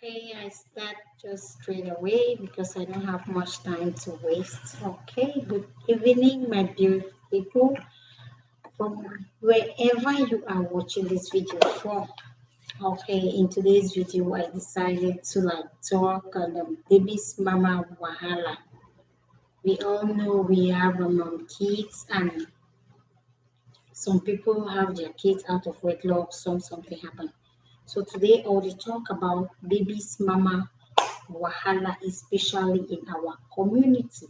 Okay, I start just straight away because I don't have much time to waste. Okay, good evening, my beautiful people, from wherever you are watching this video from. Okay, in today's video, I decided to talk on the baby's mama wahala. We all know we have kids, and some people have their kids out of wedlock, something happened. So today I will talk about baby's mama wahala, especially in our community.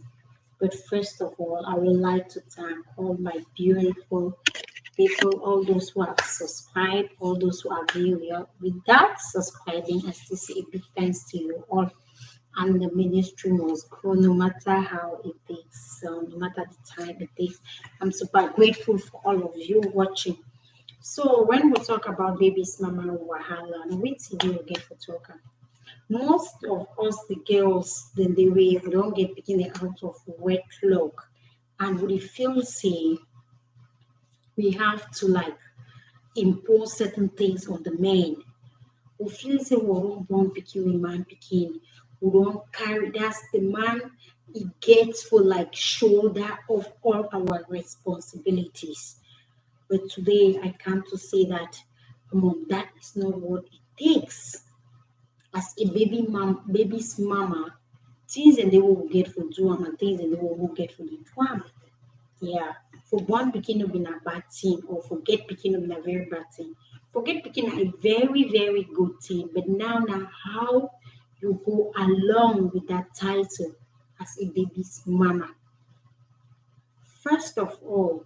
But first of all, I would like to thank all my beautiful people, all those who have subscribed, all those who are viewing. Without subscribing, I still say a big thanks to you all. And the ministry must grow no matter how it takes, no matter the time it takes. I'm super grateful for all of you watching. So when we talk about baby's mama wahala, wait till you get for talking. Most of us, the girls, then we don't get picking out of wedlock, and we feel say we have to impose certain things on the men. We feel say we don't born picking with man picking. We don't carry that's the man he gets for shoulder of all our responsibilities. But today I come to say that that is not what it takes. As a baby's mama, things and they will get for do am and things and they will get for the do am. Yeah. For one picking up in a bad thing or forget picking up in a very bad thing. Forget picking a very, very good thing. But now how you go along with that title as a baby's mama. First of all,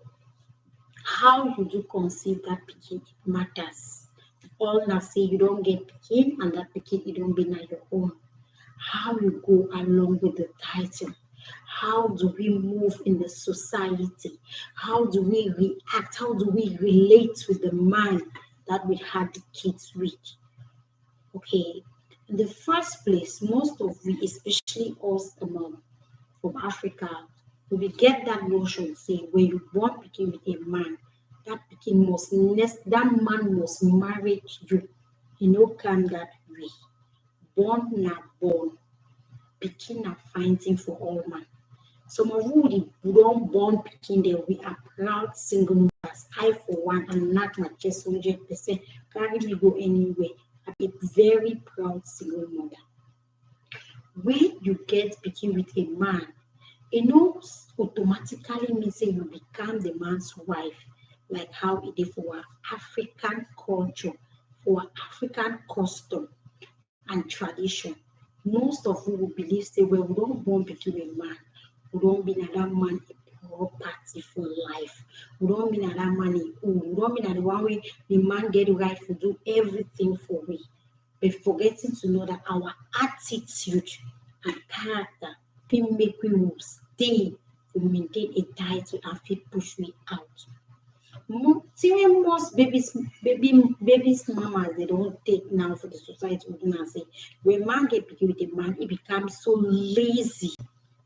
how you do conceive that picking matters. All now say you don't get picking and that picking it don't be now your own. How you go along with the title. How do we move in the society? How do we react? How do we relate with the man that we had the kids with? Okay, in the first place, most of we, especially us from Africa, we get that notion say when you born picking with a man, that picking that man must marry you. You know, come that way. Born na born. Pikin na fine thing for all man. Some of we don't born pikin there. We are proud single mothers. I for one am not my chest 100%. Carry me go anywhere. I'm a very proud single mother. When you get pikin with a man, it knows automatically means say you become the man's wife, like how it is for our African culture, for our African custom and tradition. Most of who will believe say well, we don't born between a man, we don't mean that man a property for life. We don't mean that man we don't mean that the one way the man get right to do everything for we. But forgetting to know that our attitude and character will make we will stay to maintain a title and feel push me out. See when most babies mamas they don't take now for the society we do say when man get picky with a man, he becomes so lazy.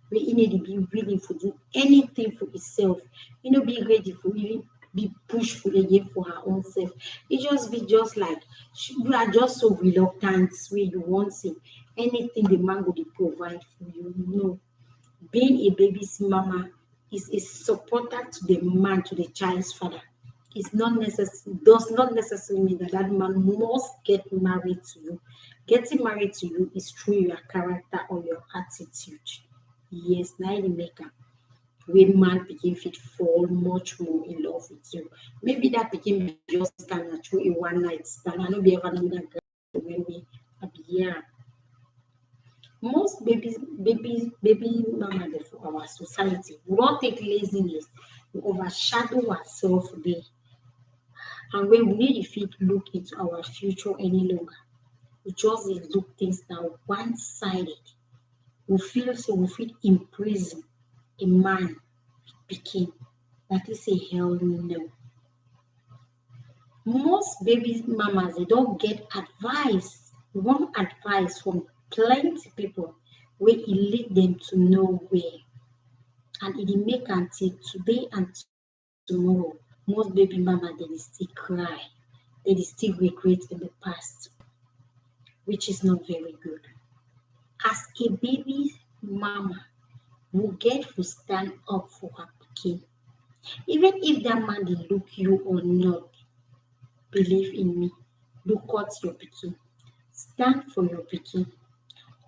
We need to be willing to do anything for himself. You know, be ready for even be pushed for again for her own self. It just be just like you are just so reluctant where you want say anything the man will provide for you. No, being a baby's mama is a supporter to the man, to the child's father. It's not necessary does not necessarily mean that that man must get married to you. Getting married to you is through your character or your attitude. Yes, now you make am. When man begin fit fall much more in love with you. Maybe that became be just kind of through a one night stand. I know be ever know that girl when we be here. Most baby mama dey for our society. We don't take laziness, we overshadow ourselves there. And when we need to fit look into our future any longer, we just dey look things now one-sided. We feel so we fit imprison a man pikin. That is a hell no. Most baby mamas they don't get advice, wrong advice from plenty people where it lead them to nowhere. And it dey make am till today and tomorrow. Most baby mama they dey still cry, they dey still regret in the past. which is not very good. As a baby mama, you get to stand up for her pikin. Even if that man dey look you or not, believe in me, look at your pikin. Stand for your pikin.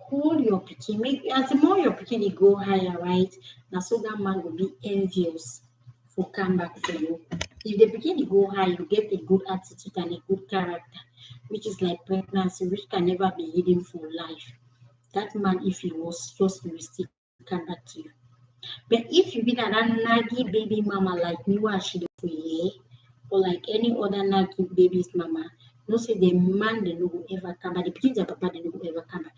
Hold your pikin. Make as the more your pikin dey go higher, right? Na so that man go be envious for come back for you. If the pikin dey go high, you get a good attitude and a good character, which is like pregnancy, which can never be hidden for life. That man, if he was just, he will still come back to you. But if you be that naggy baby mama like me, what she do for you, or like any other naggy baby's mama, no say the man they no go ever come back, the pikin their papa they no go ever come back.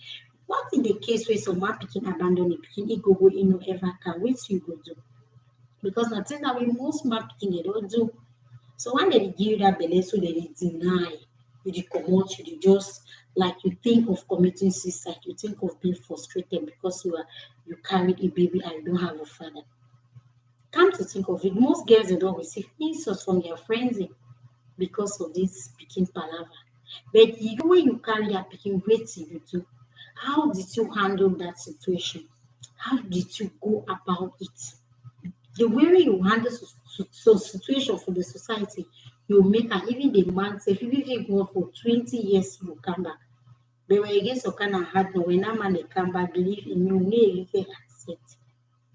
What in the case where some man pikin abandon the pikin, he go he no ever come, what you go do? Because nothing that we most man pikin they don't do. So when they give you that belle, so they deny, you dey comot, you dey just like you think of committing suicide, you think of being frustrated because you carried a baby and you don't have a father. Come to think of it, most girls they don't receive insults from their friends because of this pikin palaver. But you when you carry that pikin, wait till you do. How did you handle that situation? How did you go about it? The way you handle so situation for the society, you make and even the man say, even if you go for 20 years, you come back. But when you get some kind of hard no, when that man they come back, believe in you, you can accept.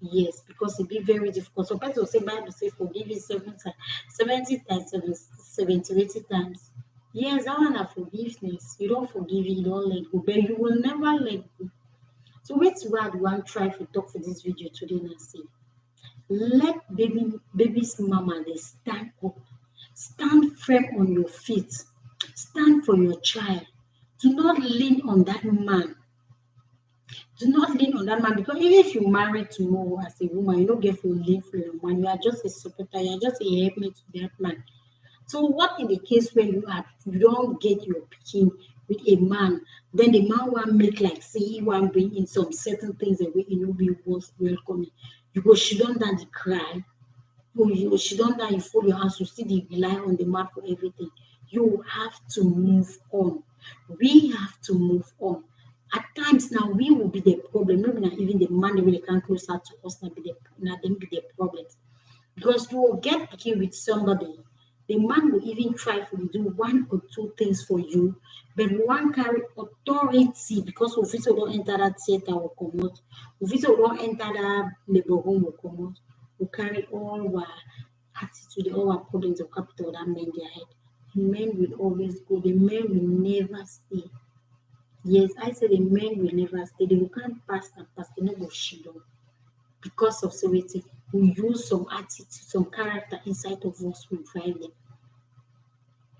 Yes, because it be very difficult. Some people say Bible say forgive you 70 times, 70, 80 times. Yes, that one are forgiveness. You don't forgive, you don't let go, but you will never let go. So wait till I want try to talk for this video today and say, let baby's mama they stand up, stand firm on your feet, stand for your child. Do not lean on that man. Do not lean on that man because even if you marry tomorrow as a woman, you don't get to live for your man. You are just a supporter, you are just a helpmate to that man. So what in the case when you don't get your pikin with a man, then the man want make like say he want bring in some certain things that you know be worth welcoming. You go she don't done the cry. You she don't done you fold your hands, you still dey rely on the man for everything. You have to move on. We have to move on. At times now we will be the problem, not even the man really can closer to us, not them be the problem. Because you will get pikin with somebody, the man will even try to do one or two things for you, but one carry authority because of it don't enter that theater will come out, if it don't enter that labor home will come out, will carry all our attitude, all our problems of capital that men their head. The men will always go, the men will never stay. Yes, I say the men will never stay, they will can't pass and pass, they no go shield on. Because of sovereignty, we use some attitude, some character inside of us, we drive them.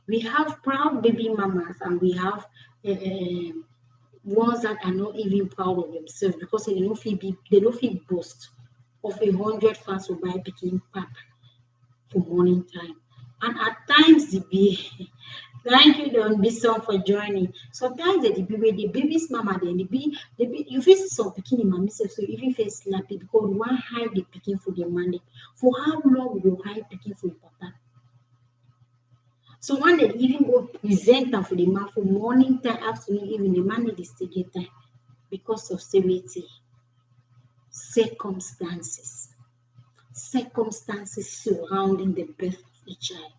We have proud baby mamas and we have ones that are not even proud of themselves because they don't feel boast of 100 fans who buy picking pap for morning time. And at times the be thank you, don't be some for joining. Sometimes the baby's mama then you feel some picking in mommy self, so you even feel slappy because one hide the picking for the money. For how long will you hide picking for your papa? So one day even go present them for the man for morning time, afternoon, even the man need to get time because of severity, circumstances surrounding the birth of the child.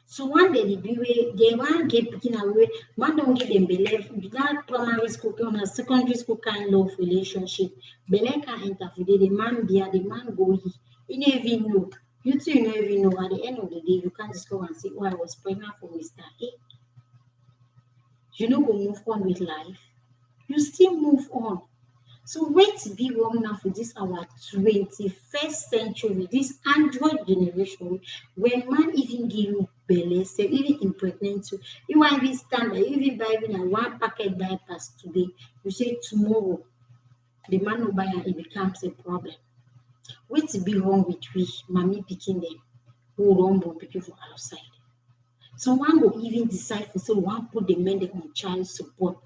So one day they want get picking away, man don't get them believe that primary school on a secondary school kind of relationship. Belle can enter for the man there, the man go he don't even know. You two you don't even know at the end of the day you can't discover and say, oh, I was pregnant for Mr. A. You know go move on with life. You still move on. So wait to be wrong now for this our 21st century, this Android generation, when man even give you belle, say even impregnate you want even stand there, even buy even a one packet diapers today, you say tomorrow the man will buy and it becomes a problem. Wait to be wrong with we, mommy picking them, who run born picking for outside. Someone will even decide to say one put the men on child support,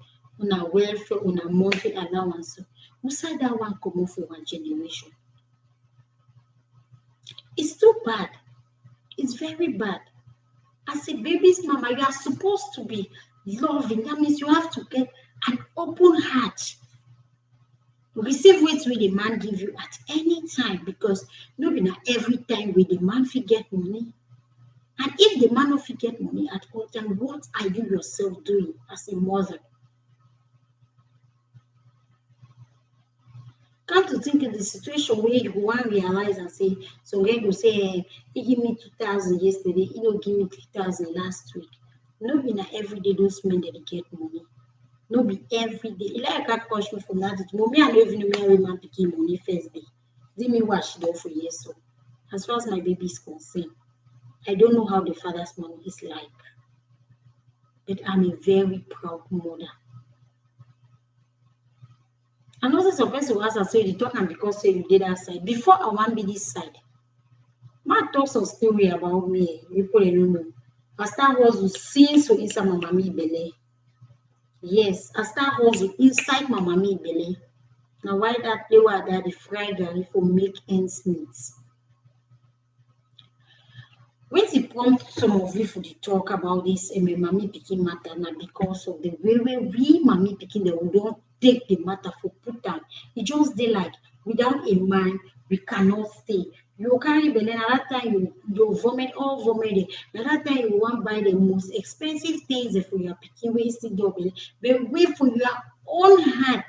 on a welfare, on a monthly allowance. Who said that one come for one generation? It's too bad. It's very bad. As a baby's mama, you are supposed to be Loving, that means you have to get an open heart. Receive what the man give you at any time, because no be na every time with the man fit get money. And if the man no fit get money at all time, what are you yourself doing as a mother? Come to think of the situation where you wan realize and say, some guy go say, he give me 2,000 yesterday, he no give me 3,000 last week. No be na everyday those men dey get money. No be everyday. E like I catch me from that to me, I no even know me how man pikin money first day. Give me what she don for years so. As far as my baby is concerned, I don't know how the father's money is like, but I'm a very proud mother. And also some person will ask us, say you talk am because say you dey that side. Before I wan be this side, ma talk some story about me. People dey no know. I start hustle since for inside my mommy belly. Yes, I start hustle inside my mommy belly. Now why that play with that the fry garri for make ends meet? Wetin prompt some of you for the talk about this mommy pikin matter na because of the way we mommy pikin dem we don take the matter for put am. E just dey like without a man we cannot stay. You go carry belle na that time you vomit all vomit there. Na that time you wan buy the most expensive things for your pikin wey still get belle. But wait for your own heart,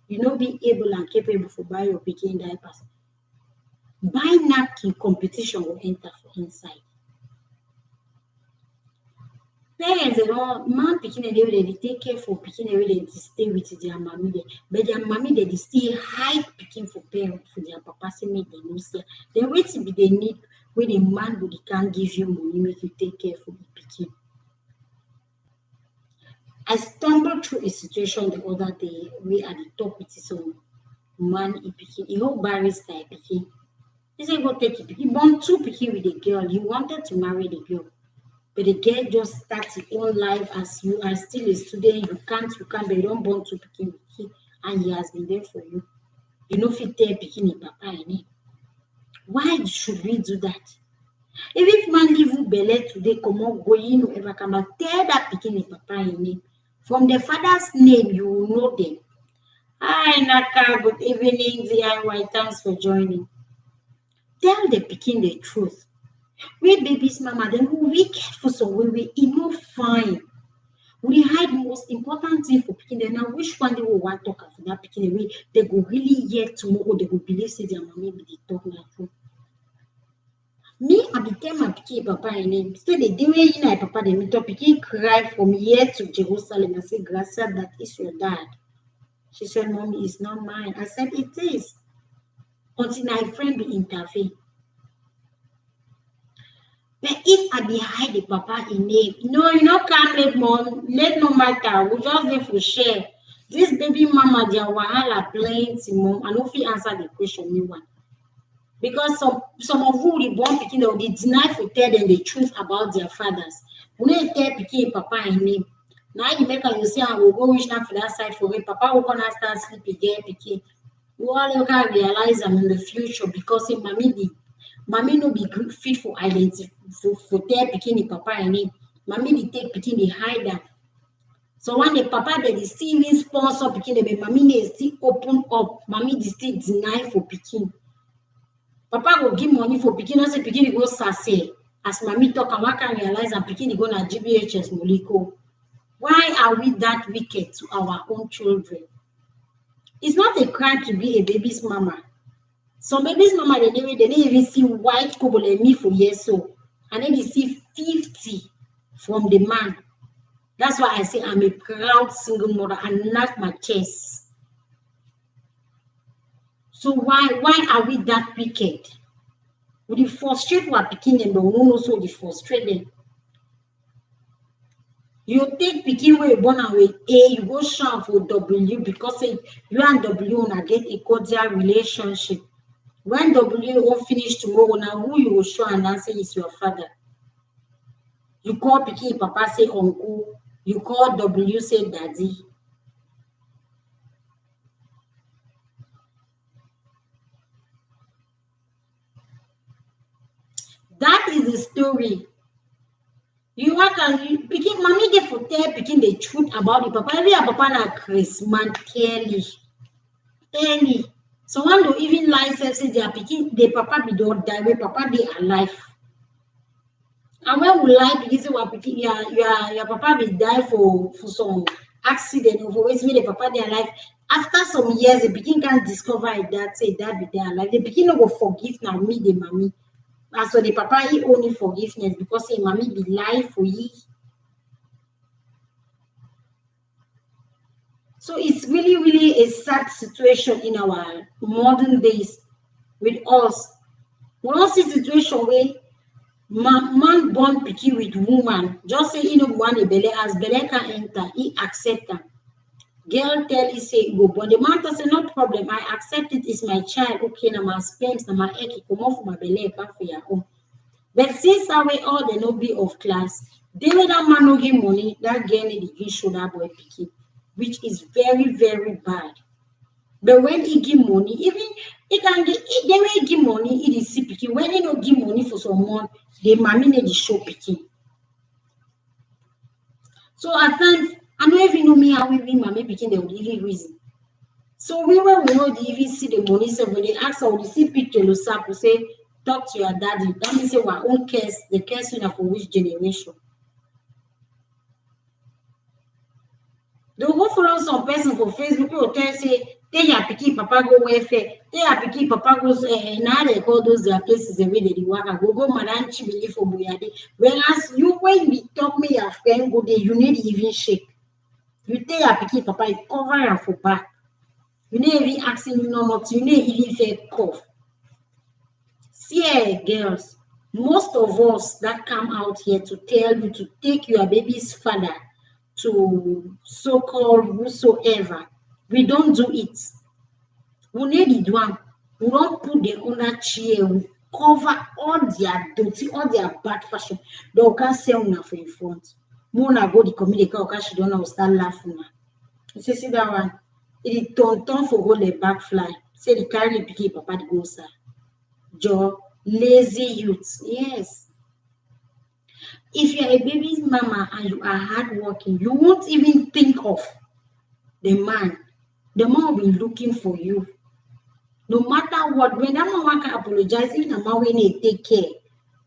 you no be able and capable for buy your pikin diapers. Buy napkin competition go enter for inside. Parents dey don man pikin dem wey dey take care for pikin dem wey dey stay with their mommy dem, but their mommy dem dey still hide pikin for parent for their papa say make dem no see am. Then wetin be the need wey the man go dey can give you money make you take care for the pikin? I stumbled through a situation the other day wey I dey talk with some man e pikin, e whole barrister e pikin. He say go take e pikin, born two pikin with a girl. He wanted to marry the girl. But the girl just start her own life as you are still a student, you can't, but you don't born to pikin with him, and he has been there for you. You know, fit tell pikin him papa and him. Why should we do that? If man leave you belle today, come on, go, you know, ever come back, tell that pikin him papa and name. From the father's name, you will know them. Hi, Naka, good evening, DIY, thanks for joining. Tell the pikin the truth. We baby's mama dem we careful some way e no fine. We hide most important thing for pikin dem. Now which one they will want talk for that pikin wey they go really hear tomorrow, they go believe say their mommy be the talk na true. Me, I be tell my pikin papa and name. Still the day wey you papa dem meet up, pikin cry from here to Jerusalem. I say, Gracia, that is your dad. She said, Mommy, it's not mine. I said, it is. Until my friend be intervene. But if I be hide the papa in name, no, you know, can't let mom, let no matter. We just there for share. This baby mama, their wahala plenty, mom. I no fit answer the question me one. Because some of who the born pikin they will be denied to tell them the truth about their fathers. We no tell pikin papa in name. Now you make you say I will go reach now for that side for me. Papa will gonna start sleep again, pikin. You all can realize them in the future because say mommy no be fit for identity for tell pikin the papa and name. Mommy dey take pikin dey hide am. So when the papa dey still even sponsor pikin, the mommy dey still open up. Mommy dey still deny for pikin. Papa go give money for pikin, no say pikin go sassy. As mommy talk, and one can realize and pikin dey go na GBHS Moliko. Why are we that wicked to our own children? It's not a crime to be a baby's mama. Some babies mama they didn't even see white kobo like me for years so, and then they see 50 from the man. That's why I say I'm a proud single mother and knock my chest. So why are we that wicked? We frustrate what pikin them, but we don't also frustrate them. You take pikin wey born am with A, you go show for W because say you and W na get a cordial relationship. When W won't finish tomorrow, now who you will show and answer is your father. You call pikin papa say uncle, you call W say daddy. That is the story. You want to pikin mommy get for tell pikin the truth about the papa. Every papa na Chris man tell someone don't even lie say their pikin, the papa be don't die, when papa dey alive. And when we lie because say our pikin, your papa will die for some accident or for wetin wey the papa dey alive. After some years, the pikin can discover that say that be there alive. The pikin no go forgive na me the mommy. As for the papa, he only forgiveness because say mommy be lie for ye. So it's really, really a sad situation in our modern days with us. We don't see situation where man born pikin with woman, just say he no want a belle, as belle can enter, he accept am. Girl tell he say go, but the man say no problem, I accept it, it's my child, okay, na my sperms, na my egg, come off my belle, back for your own. But since that way all they no be of class, they wey that man no get money, that girl need to show that boy pikin, which is very, very bad. But when he give money, even he can get, they will give money, he dey see pikin. When he no give money for someone, the mommy need to show pikin. So at times, I don't even know me how even mommy pikin they would even reason. So we when we know they even see the money, so when they ask her, we see picture, we say, talk to your daddy. That means say our own curse, the curse winner for which generation. They will go follow some person for Facebook, people tell say, tell your pikin papa go welfare, tell your pikin papa goes now they call those their places the way they work and go Madam Chibili for Boyade. Whereas you when we talk me your friend go there, you need even shake. You tell your pikin papa you cover am for back. You need even asking you no not, you need even say cough. See girls, most of us that come out here to tell you to take your baby's father to so-called whosoever, we don't do it. We need do am. We don't put them under chair, we cover all their dirty, all their bad fashion. They can't say una for in front. Mona go the community because she don't know start laughing. You see that one? It turn for hold the back fly. Say the carry the pikin papa the go sir. Joe, lazy youths. Yes. If you're a baby's mama and you are hardworking, you won't even think of the man. The man will be looking for you. No matter what, when that man can apologize, even the man will take care.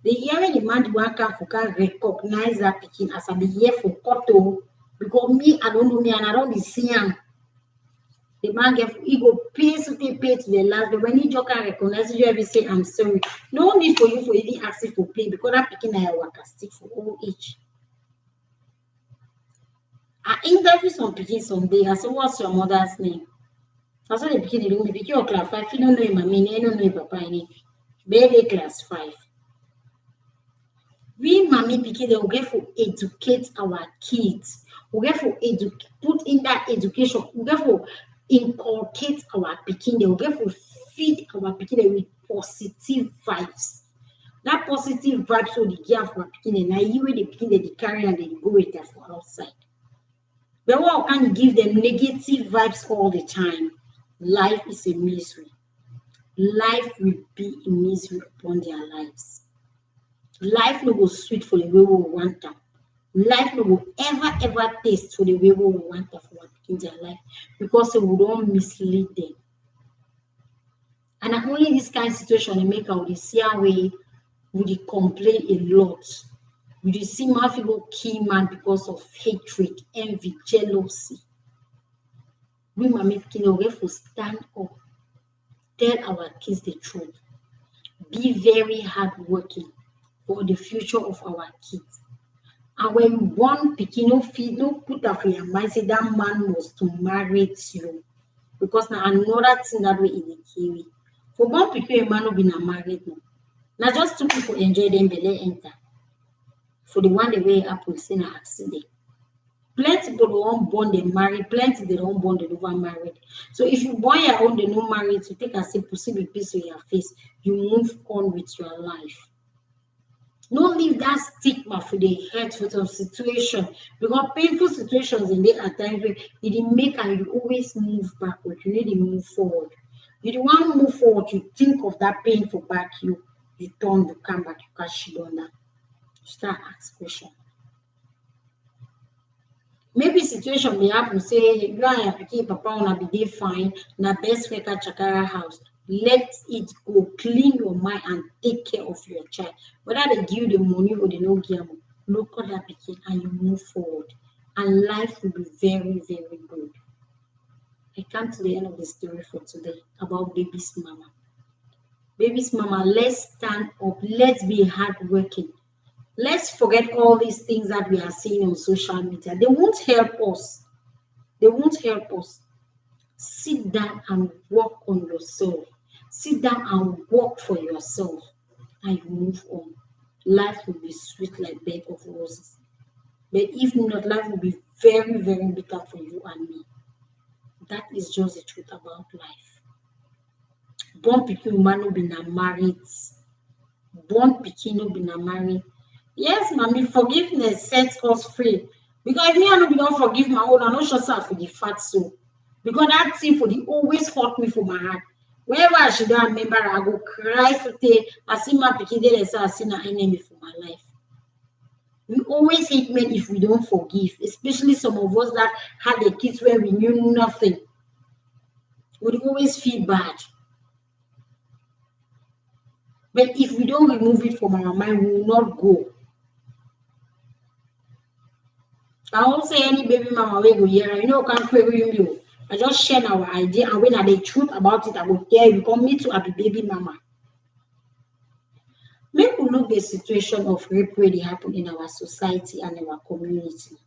The year when the man can recognize that pikin as I be here for koto, because me, I don't know me and I don't be seeing. The man he go pay to the last, but when he just can recognize you, every say I'm sorry. No need for you for even asking for pay because that pikin na your worker stick for all age. I interview some pikin someday. I say, what's your mother's name? I saw the pikin the pikin of class 5. You don't know him, you don't know him, papa, any. Baby class 5. We mommy pikin, they will get for educate our kids. We get for put in that education. We get for inculcate our pikin. They will get for feed our pikin with positive vibes. That positive vibes so the give for pikin and now you the pikin they carry and they go with that for outside. But what can you give them negative vibes all the time? Life is a misery. Life will be a misery upon their lives. Life no go sweet for the way we want them. Life no go ever taste for the way we want them for in their life because we don't mislead them. And only this kind of situation they make out the see way would complain a lot. We see man people kill man because of hatred, envy, jealousy. We mommy pikin for stand up, tell our kids the truth, be very hardworking for the future of our kids. And when one pikin no feed, no put up for your mind, say that man must to marry you. Because now another thing that way in the carry. For one pikin, a man no be na married no. Now just two people enjoy them belle enter. For the one the way happen, say na accident. Plenty people don't born they married, plenty they don't born they never married. So if you born your own, they no married, to take a possible piece of your face, you move on with your life. Don't leave that stigma for the head for some situation because painful situations in there at times it didn't make and you always move backward. You need to move forward. You don't want to move forward, you think of that pain for back you turn, you come back, you catch it on that. Start ask question. Maybe situation may happen, say you and your pikin papa una be dey fine, na best make chakara house. Let it go, clean your mind and take care of your child. Whether they give you the money or they no give am, look at that pikin and you move forward. And life will be very, very good. I come to the end of the story for today about baby's mama. Baby's mama, let's stand up, let's be hardworking. Let's forget all these things that we are seeing on social media. They won't help us. They won't help us. Sit down and work on yourself. Sit down and work for yourself. And you move on. Life will be sweet like bed of roses. But if not, life will be very, very bitter for you and me. That is just the truth about life. Born pikin man no be na married. Born pikin no be na married. Yes, mommy, forgiveness sets us free. Because if me I no be don forgive my own, I no sure say I for the fat so. Because that thing for the always hurt me for my heart. Whenever I should don't remember, I go cry for I see my pikin dey say I see na enemy for my life. We always hate men if we don't forgive, especially some of us that had the kids where we knew nothing. We always feel bad. But if we don't remove it from our mind, we will not go. I won't say any baby mama will go here. You know, can't query you. I just share our idea, and when I the truth about it, I will tell you. Come me to a baby mama. Make we look the situation of rape where they happen in our society and our community.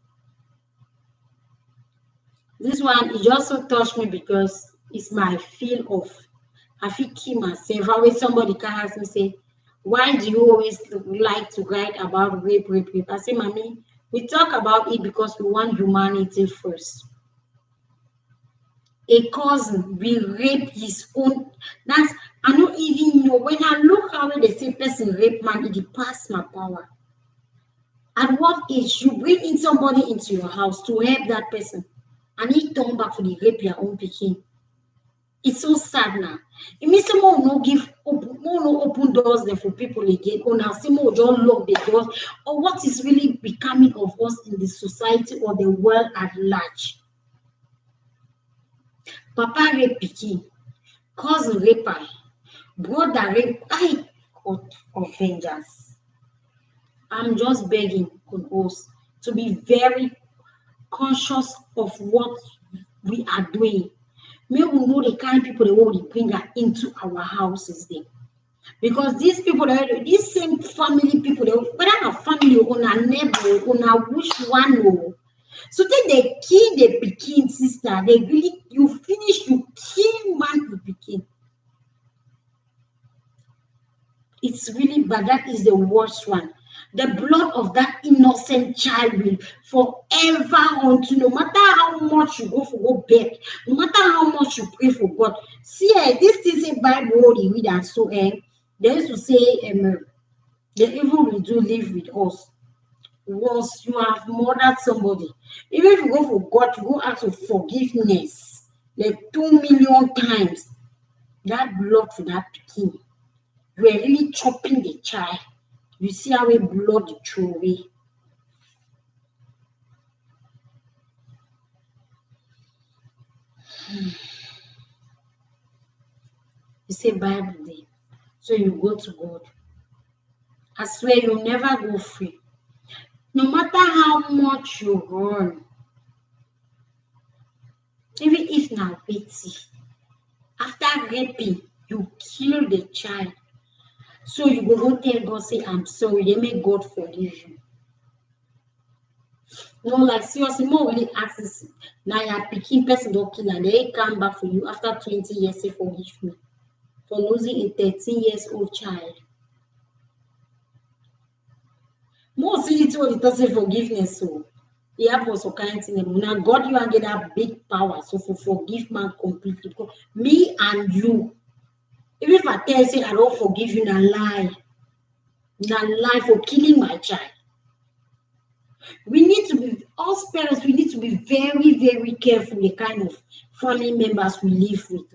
This one it just so touched me because it's my feel of I feel kill myself. Always somebody can ask me say, why do you always like to write about rape? I say, mommy, we talk about it because we want humanity first. A cousin will rape his own. That's I don't even know. When I look how they say person rape man, it pass my power. At what age you bring in somebody into your house to help that person and he turn back for the rape your own pikin? It's so sad now. It means someone will not give open doors there for people again. Or now someone will just lock the doors. Or what is really becoming of us in the society or the world at large? Papa rape pikin, cousin rape am, brother rape. God of vengeance. I'm just begging on us to be very conscious of what we are doing. May we know the kind of people that will bring into our houses then. Because these people, these same family people, whether a family or a neighbor or which one, no. So then they kill the pikin sister. They really, you finish, you kill man with pikin. It's really bad. That is the worst one. The blood of that innocent child will forever haunt you, no matter how much you go beg, no matter how much you pray for God. See, this is a Bible you read and so they used to say, the evil will do live with us. Once you have murdered somebody, even if you go for God, you go ask for forgiveness like 2,000,000 times. That blood for that pikin, you are really chopping the child. You see how a blood throw away. You say Bible day, so you go to God. I swear you'll never go free. No matter how much you run, even if now petty, after raping, you kill the child. So you go tell God, say, I'm sorry, they make God forgive you. No, like seriously, more really asks now you're picking person don't kill and they come back for you after 20 years, say forgive me for losing a 13 years old child. More see it all it say forgiveness, so he have also kind thing. Now God you and get that big power. So for forgive man completely. Because me and you, even if I tell you say I don't forgive you, na lie. Na lie for killing my child. We need to be, us parents, we need to be very, very careful the kind of family members we live with.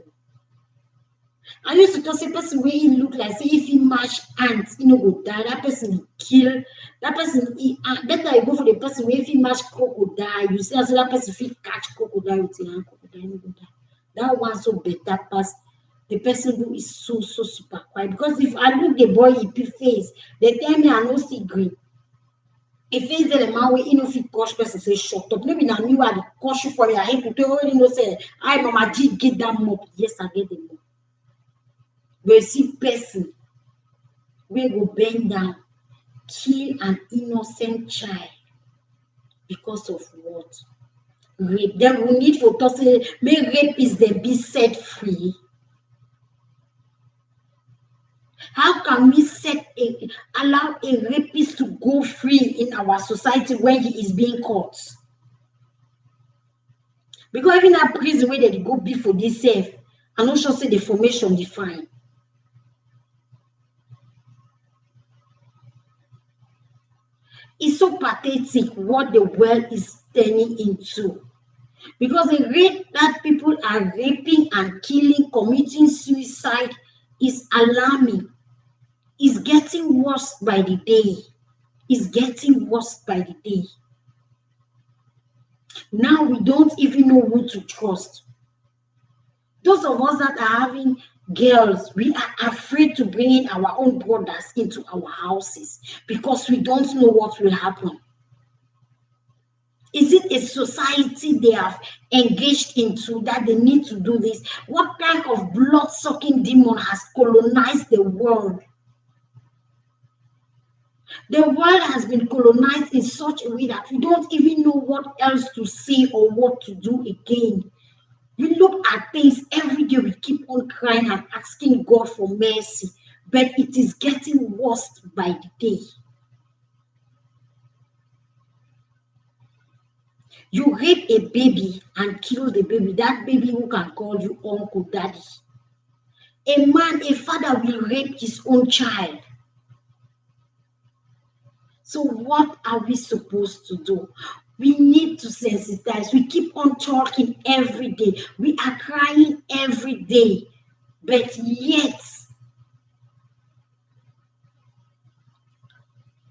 I used to talk say person wey he look like say if he match ant, he no go die. That person he kill. That person he better you go for the person wey if he match crocodile. You see, as that person fit catch crocodile with him hand, crocodile no go die. That one so better pass the person who is so super quiet. Because if I look the boy he face, they tell me I no see green. If face the man wey he no fit catch person say shut up. Maybe na me wey I dey catch you for your head to already know say I mama G get that mop. Yes, I get the mop. We see person wey go bend down, kill an innocent child because of what? Rape. Then we need for talk say make rapists dem be set free. How can we allow a rapist to go free in our society when he is being caught? Because even that prison where they go be for this safe, I'm not sure say the formation define. It's so pathetic what the world is turning into. Because the rate that people are raping and killing, committing suicide is alarming. It's getting worse by the day. It's getting worse by the day. Now we don't even know who to trust. Those of us that are having girls, we are afraid to bring in our own brothers into our houses because we don't know what will happen. Is it a society they have engaged into that they need to do this? What kind of blood-sucking demon has colonized the world? The world has been colonized in such a way that we don't even know what else to say or what to do again. We look at things every day, we keep on crying and asking God for mercy, but it is getting worse by the day. You rape a baby and kill the baby, that baby who can call you uncle, daddy. A man, a father will rape his own child. So what are we supposed to do? We need to sensitize. We keep on talking every day. We are crying every day. But yet,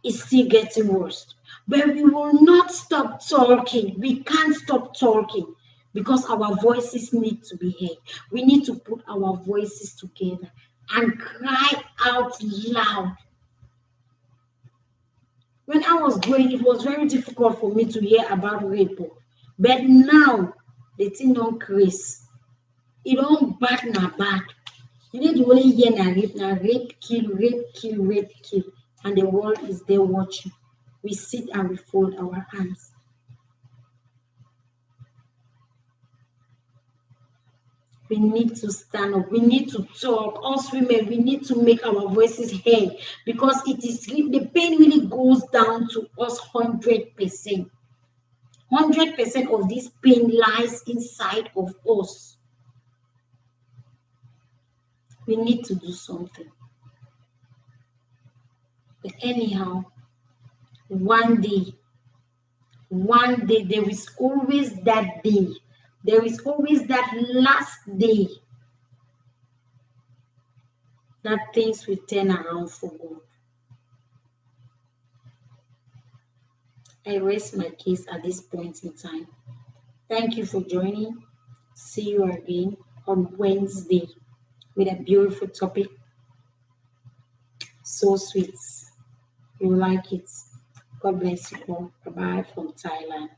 it's still getting worse. But we will not stop talking. We can't stop talking because our voices need to be heard. We need to put our voices together and cry out loud. When I was growing, it was very difficult for me to hear about rape. But now, the thing don't craze. It don't bad na bad. You need to only hear na rape, kill, rape, kill, rape, kill. And the world is there watching. We sit and we fold our hands. We need to stand up. We need to talk. Us women, we need to make our voices heard because the pain really goes down to us 100%. 100% of this pain lies inside of us. We need to do something. But anyhow, one day, there is always that day. There is always that last day that things will turn around for good. I rest my case at this point in time. Thank you for joining. See you again on Wednesday with a beautiful topic. So sweet. You like it. God bless you all. Bye-bye from Thailand.